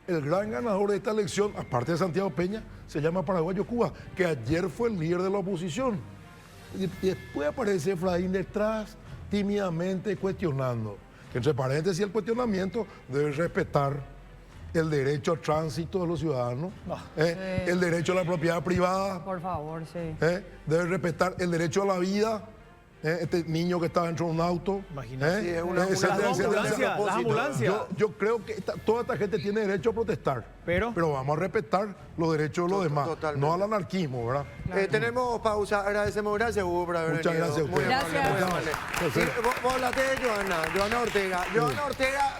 El gran ganador de esta elección, aparte de Santiago Peña, se llama Paraguayo Cuba, que ayer fue el líder de la oposición. Y después aparece Efraín detrás, tímidamente cuestionando. Que entre paréntesis, el cuestionamiento debe respetar el derecho al tránsito de los ciudadanos, el derecho a la propiedad privada, Por favor, sí. debe respetar el derecho a la vida. Este niño que estaba dentro de un auto. Imagínate. Sí, es una Las ambulancias. Yo creo que toda esta gente tiene derecho a protestar. Pero vamos a respetar los derechos de los demás. Totalmente. No al anarquismo, ¿verdad? Tenemos pausa. Agradecemos. Gracias, Hugo, por haber Muchas venido. gracias a Muy ustedes. amable, Gracias. muy amable. Perfecto. Sí, vos hablaste de Joana Ortega. Joana Ortega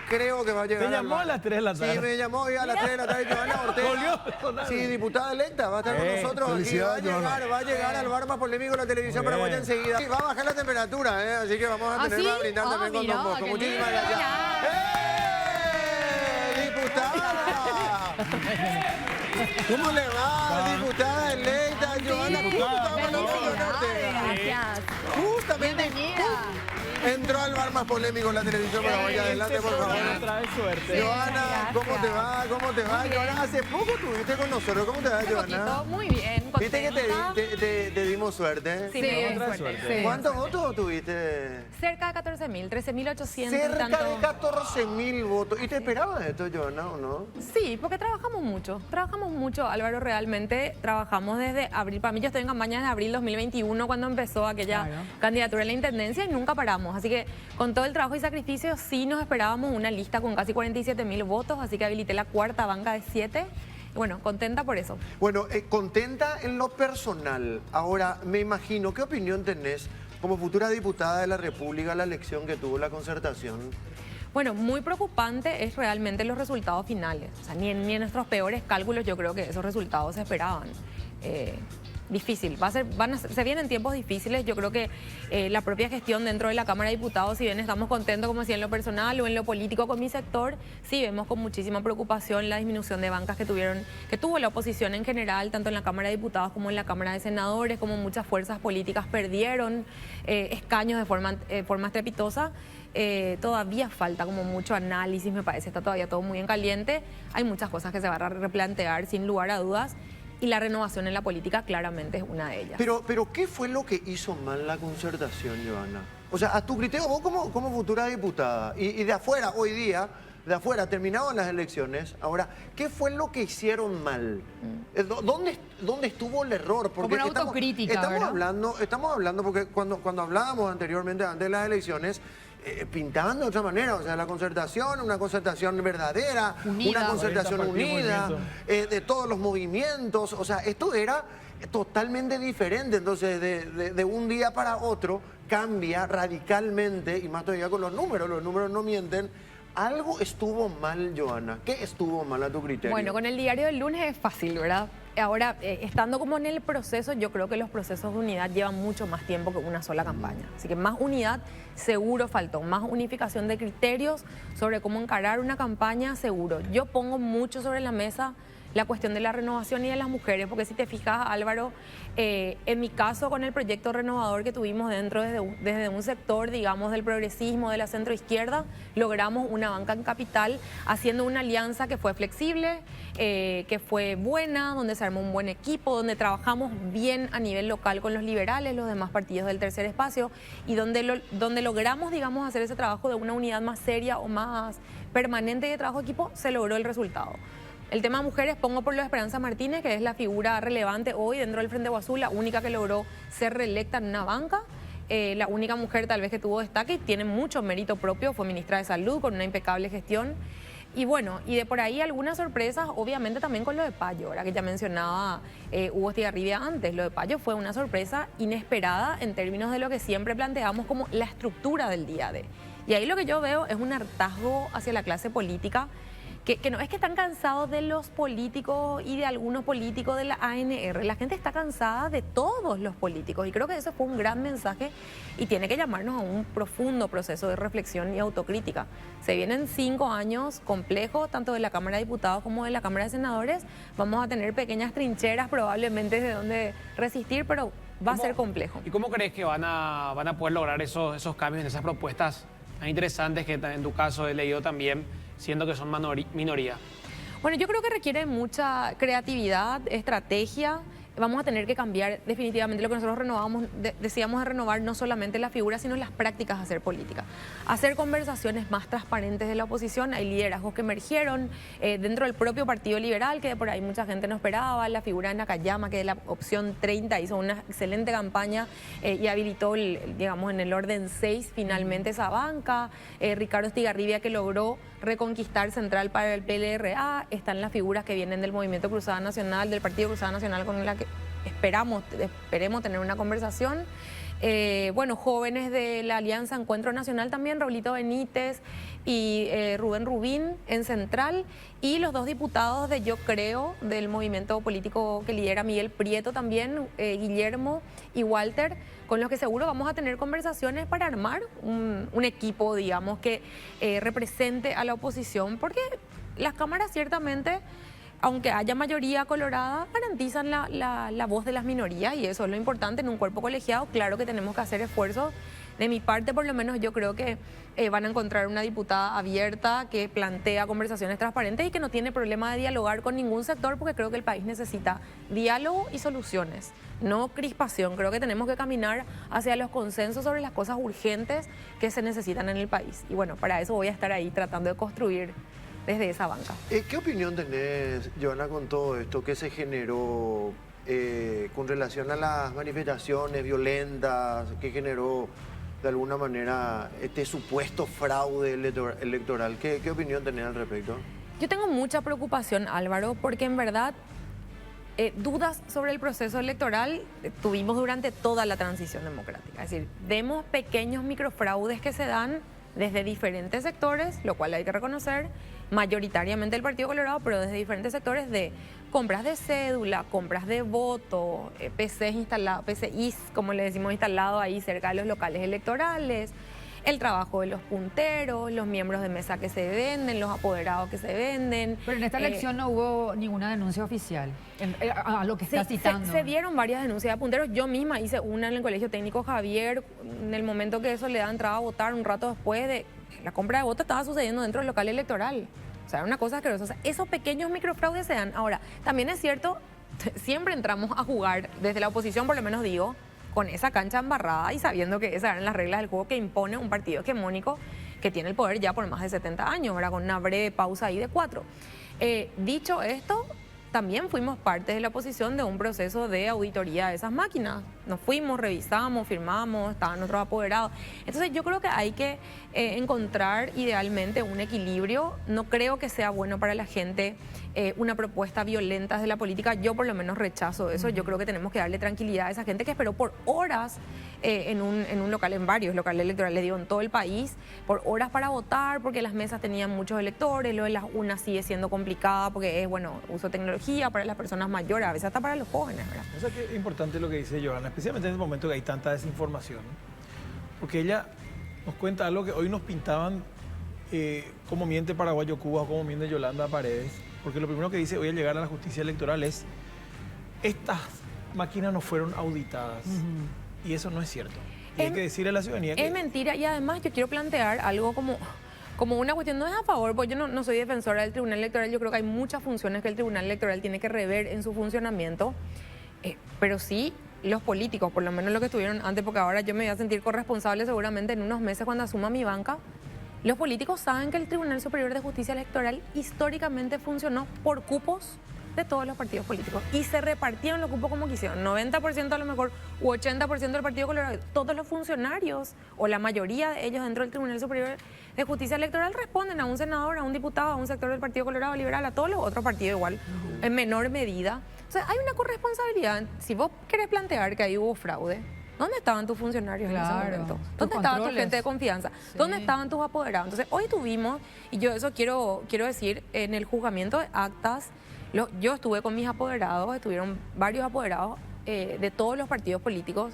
creo que va a llegar. Te llamó a las 3 de la tarde. Sí, me llamó hoy a las 3 de la tarde Joana Ortega. Volvió. Sí, diputada electa, va a estar con nosotros. Y felicidades, Joana. va a llegar al bar más polémico de la televisión paraguaya enseguida. Sí, va a bajar la temperatura, así que vamos a ¿Ah, tenerla sí? a brindar también con mira, Don Bosco. qué Muchísimas lindo. gracias. ¡Eh! ¡Diputada! ¿Cómo le va, diputada electa Johanna? Gracias. Justamente. Bienvenida. Entró al bar más polémico en la televisión, pero vaya adelante, por favor. Trae suerte. Johanna, ¿cómo te va? ¿Cómo te va? Johanna, hace poco estuviste con nosotros. ¿Cómo te va, Johanna? Muy bien, Viste que contenta. te dimos suerte. Sí, Sí, me dio trae suerte. suerte. ¿Cuántos votos tuviste? Cerca de 14.000, 13.800. Cerca tanto. de 14.000 votos. ¿Y te esperabas esto, Johanna, o no? Sí, porque trabajamos mucho, Álvaro, realmente trabajamos desde abril. Para mí yo estoy en campaña desde abril 2021 cuando empezó aquella candidatura a la Intendencia y nunca paramos. Así que con todo el trabajo y sacrificio sí nos esperábamos una lista con casi 47.000 votos, así que habilité la cuarta banca de 7. Y bueno, contenta por eso. Bueno, contenta en lo personal. Ahora, me imagino, ¿qué opinión tenés como futura diputada de la República la elección que tuvo la Concertación? Bueno, muy preocupante es realmente los resultados finales. O sea, ni en nuestros peores cálculos yo creo que esos resultados se esperaban. Difícil, se vienen tiempos difíciles. Yo creo que la propia gestión dentro de la Cámara de Diputados, si bien estamos contentos, como decía, en lo personal o en lo político con mi sector, sí vemos con muchísima preocupación la disminución de bancas que tuvo la oposición en general, tanto en la Cámara de Diputados como en la Cámara de Senadores, como muchas fuerzas políticas perdieron escaños de forma estrepitosa. Todavía falta como mucho análisis, me parece, está todavía todo muy en caliente. Hay muchas cosas que se van a replantear sin lugar a dudas. Y la renovación en la política claramente es una de ellas. Pero ¿qué fue lo que hizo mal la Concertación, Johanna? O sea, a tu criterio, vos como futura diputada, y de afuera, hoy día, de afuera, terminaban las elecciones, ahora, ¿qué fue lo que hicieron mal? ¿Dónde estuvo el error? Como una autocrítica, estamos hablando, porque cuando hablábamos anteriormente, antes de las elecciones, pintaban de otra manera, o sea, la concertación, una concertación verdadera, Unida. una concertación 40 partidos, unida, movimiento. de todos los movimientos, o sea, esto era totalmente diferente, entonces de un día para otro cambia radicalmente, y más todavía con los números no mienten. Algo estuvo mal, Johanna. ¿Qué estuvo mal a tu criterio? Bueno, con el diario del lunes es fácil, ¿verdad? Ahora, estando como en el proceso, yo creo que los procesos de unidad llevan mucho más tiempo que una sola campaña. Así que más unidad seguro faltó, más unificación de criterios sobre cómo encarar una campaña seguro. Yo pongo mucho sobre la mesa la cuestión de la renovación y de las mujeres, porque si te fijas, Álvaro, en mi caso con el proyecto renovador que tuvimos desde un sector, digamos, del progresismo, de la centroizquierda, logramos una banca en capital haciendo una alianza que fue flexible, que fue buena, donde se armó un buen equipo, donde trabajamos bien a nivel local con los liberales, los demás partidos del tercer espacio, y donde logramos, digamos, hacer ese trabajo de una unidad más seria o más permanente de trabajo de equipo, se logró el resultado. El tema mujeres pongo por lo de Esperanza Martínez, que es la figura relevante hoy dentro del Frente Guazú, la única que logró ser reelecta en una banca, la única mujer tal vez que tuvo destaque y tiene mucho mérito propio, fue ministra de Salud con una impecable gestión. Y bueno, y de por ahí algunas sorpresas, obviamente también con lo de Payo, ahora que ya mencionaba Hugo Estigarribia antes, lo de Payo fue una sorpresa inesperada en términos de lo que siempre planteamos como la estructura del día D. Y ahí lo que yo veo es un hartazgo hacia la clase política, que no es que están cansados de los políticos y de algunos políticos de la ANR. La gente está cansada de todos los políticos y creo que eso fue un gran mensaje y tiene que llamarnos a un profundo proceso de reflexión y autocrítica. Se vienen 5 años complejos, tanto de la Cámara de Diputados como de la Cámara de Senadores. Vamos a tener pequeñas trincheras probablemente de donde resistir, pero va a ser complejo. ¿Y cómo crees que van a poder lograr esos cambios en esas propuestas tan interesantes que en tu caso he leído también, siendo que son minoría? Bueno, yo creo que requiere mucha creatividad, estrategia. Vamos a tener que cambiar definitivamente lo que nosotros decíamos de renovar no solamente la figura, sino las prácticas de hacer política. Hacer conversaciones más transparentes de la oposición. Hay liderazgos que emergieron dentro del propio Partido Liberal, que por ahí mucha gente no esperaba. La figura de Nakayama, que de la opción 30 hizo una excelente campaña y habilitó, digamos, en el orden 6 finalmente esa banca. Ricardo Estigarribia, que logró reconquistar central para el PLRA. Están las figuras que vienen del Movimiento Cruzada Nacional, del Partido Cruzada Nacional, con la que esperemos tener una conversación. Bueno, jóvenes de la Alianza Encuentro Nacional también, Raulito Benítez y Rubén Rubín en Central, y los 2 diputados yo creo, del movimiento político que lidera Miguel Prieto también, Guillermo y Walter, con los que seguro vamos a tener conversaciones para armar un equipo, digamos, que represente a la oposición, porque las cámaras ciertamente aunque haya mayoría colorada, garantizan la voz de las minorías y eso es lo importante en un cuerpo colegiado. Claro que tenemos que hacer esfuerzos. De mi parte, por lo menos, yo creo que van a encontrar una diputada abierta que plantea conversaciones transparentes y que no tiene problema de dialogar con ningún sector, porque creo que el país necesita diálogo y soluciones, no crispación. Creo que tenemos que caminar hacia los consensos sobre las cosas urgentes que se necesitan en el país. Y bueno, para eso voy a estar ahí tratando de construir desde esa banca. ¿Qué opinión tenés, Joana, con todo esto que se generó con relación a las manifestaciones violentas que generó de alguna manera este supuesto fraude electoral? ¿Qué opinión tenés al respecto? Yo tengo mucha preocupación, Álvaro, porque en verdad dudas sobre el proceso electoral tuvimos durante toda la transición democrática. Es decir, vemos pequeños microfraudes que se dan desde diferentes sectores, lo cual hay que reconocer, mayoritariamente el Partido Colorado, pero desde diferentes sectores de compras de cédula, compras de voto, PCIs, como le decimos, instalados ahí cerca de los locales electorales, el trabajo de los punteros, los miembros de mesa que se venden, los apoderados que se venden. Pero en esta elección no hubo ninguna denuncia oficial, a lo que está citando. Se dieron varias denuncias de punteros. Yo misma hice una en el Colegio Técnico Javier, en el momento que eso le da entrada a votar, un rato después de la compra de voto estaba sucediendo dentro del local electoral. O sea, era una cosa asquerosa. O sea, esos pequeños microfraudes se dan. Ahora, también es cierto, siempre entramos a jugar, desde la oposición por lo menos digo, con esa cancha embarrada y sabiendo que esas eran las reglas del juego que impone un partido hegemónico que tiene el poder ya por más de 70 años, ahora con una breve pausa ahí de 4. Dicho esto, también fuimos parte de la oposición de un proceso de auditoría de esas máquinas. Nos fuimos, revisamos, firmamos, estaban otros apoderados. Entonces yo creo que hay que encontrar idealmente un equilibrio. No creo que sea bueno para la gente una propuesta violenta de la política. Yo por lo menos rechazo eso. Yo creo que tenemos que darle tranquilidad a esa gente que esperó por horas en un local, en varios locales electorales, digo, en todo el país, por horas para votar, porque las mesas tenían muchos electores, lo de las urnas sigue siendo complicada porque es, bueno, uso de tecnología para las personas mayores, a veces hasta para los jóvenes, ¿verdad? O sea que es importante lo que dice Joana, especialmente en el momento que hay tanta desinformación, porque ella nos cuenta algo que hoy nos pintaban cómo miente Paraguayo Cuba o cómo miente Yolanda Paredes, porque lo primero que dice hoy al llegar a la justicia electoral es: estas máquinas no fueron auditadas. Y eso no es cierto. Y hay que decirle a la ciudadanía que... Es mentira, y además yo quiero plantear algo como una cuestión, no es a favor, porque yo no soy defensora del Tribunal Electoral, yo creo que hay muchas funciones que el Tribunal Electoral tiene que rever en su funcionamiento, pero sí los políticos, por lo menos los que estuvieron antes, porque ahora yo me voy a sentir corresponsable seguramente en unos meses cuando asuma mi banca. Los políticos saben que el Tribunal Superior de Justicia Electoral históricamente funcionó por cupos de todos los partidos políticos y se repartieron los cupos como quisieron, 90% a lo mejor u 80% del Partido Colorado. Todos los funcionarios o la mayoría de ellos dentro del Tribunal Superior de Justicia Electoral responden a un senador, a un diputado, a un sector del Partido Colorado Liberal, a todos los otros partidos igual, en menor medida. O sea, hay una corresponsabilidad. Si vos querés plantear que ahí hubo fraude, ¿dónde estaban tus funcionarios en ese momento? ¿Dónde estaba tu gente de confianza? Sí. ¿Dónde estaban tus apoderados? Entonces, hoy tuvimos, y yo eso quiero decir, en el juzgamiento de actas, yo estuve con mis apoderados, estuvieron varios apoderados de todos los partidos políticos.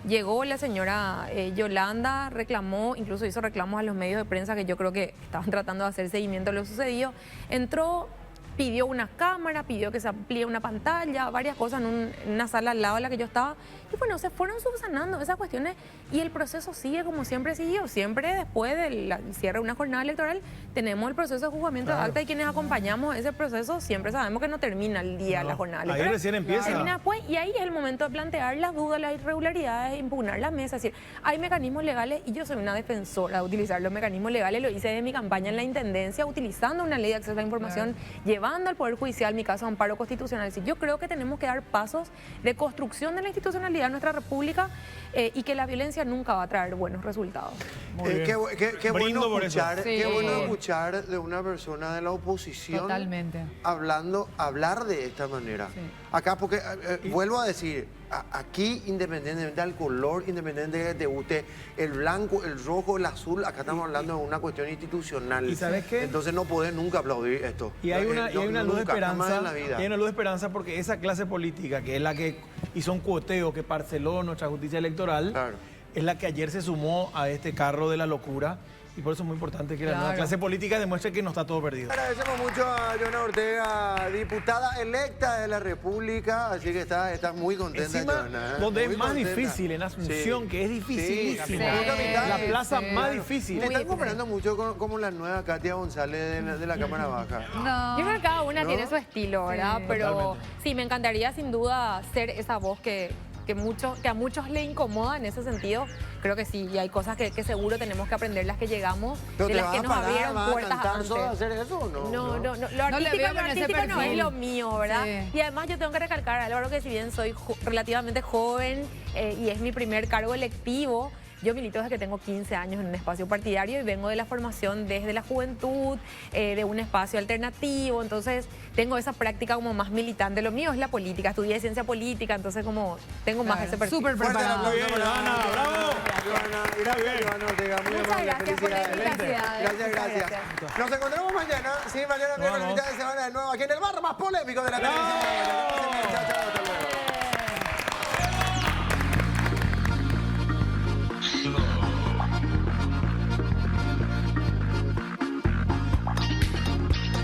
Llegó la señora Yolanda, reclamó, incluso hizo reclamos a los medios de prensa que yo creo que estaban tratando de hacer seguimiento de lo sucedido. Entró, pidió una cámara, pidió que se amplíe una pantalla, varias cosas en una sala al lado de la que yo estaba. Y bueno, se fueron subsanando esas cuestiones y el proceso sigue como siempre siguió. Siempre después del cierre de una jornada electoral tenemos el proceso de juzgamiento de acta y quienes acompañamos ese proceso siempre sabemos que no termina el día de la jornada electoral. Ahí recién empieza. Termina después y ahí es el momento de plantear las dudas, las irregularidades, impugnar la mesa. Es decir, hay mecanismos legales y yo soy una defensora de utilizar los mecanismos legales. Lo hice de mi campaña en la Intendencia utilizando una ley de acceso a la información, llevando al Poder Judicial mi caso de amparo constitucional. Es decir, yo creo que tenemos que dar pasos de construcción de la institucionalidad de nuestra república y que la violencia nunca va a traer buenos resultados. Qué bueno escuchar, Sí. qué bueno escuchar de una persona de la oposición Totalmente. hablar de esta manera. Sí. Acá, porque vuelvo a decir, aquí independientemente del color, independientemente de que te guste el blanco, el rojo, el azul, acá estamos hablando de una cuestión institucional. ¿Y sabes qué? Entonces no podés nunca aplaudir esto. Y hay una luz de Nunca, jamás esperanza. en la vida. Hay una luz de esperanza porque esa clase política, que es la que hizo un cuoteo, que parceló nuestra justicia electoral, Claro. es la que ayer se sumó a este carro de la locura Y por eso es muy importante que la Claro. nueva clase política demuestre que no está todo perdido. Agradecemos mucho a Joana Ortega, diputada electa de la República, así que está muy contenta, Encima, Joana. donde Muy es más contenta. difícil, en Asunción, Sí. que es dificilísimo. Sí, la capital. La plaza Sí, más claro. difícil. Le están comparando mucho como la nueva Katia González de la Cámara Baja. No. Yo creo que cada una ¿No? tiene su estilo, ¿verdad? Sí, Pero totalmente. sí, me encantaría sin duda ser esa voz que a muchos le incomoda en ese sentido. Creo que sí, y hay cosas que seguro tenemos que aprender las que llegamos, ¿Pero de te las vas que a nos parar, abrieron vas a puertas cantar antes. solo a hacer eso o no? No, lo No le artístico, veo lo con ese artístico no es perfil. lo mío, ¿verdad? Sí. Y además yo tengo que recalcar, Álvaro, que si bien soy relativamente joven y es mi primer cargo electivo, yo milito desde que tengo 15 años en un espacio partidario y vengo de la formación desde la juventud, de un espacio alternativo, entonces tengo esa práctica como más militante. Lo mío es la política, estudié ciencia política, entonces como tengo más Claro, ese perfil. súper Fuerte el preparada. aplauso Muy bien, para Joana, bravo. Joana, gracias, Joana Ortega. Muy Muchas amable, gracias por la felicidades. invitación. Gracias, gracias. Nos encontramos mañana. Sí, mañana miércoles, Vamos. mitad de semana de nuevo aquí en el bar más polémico de la televisión.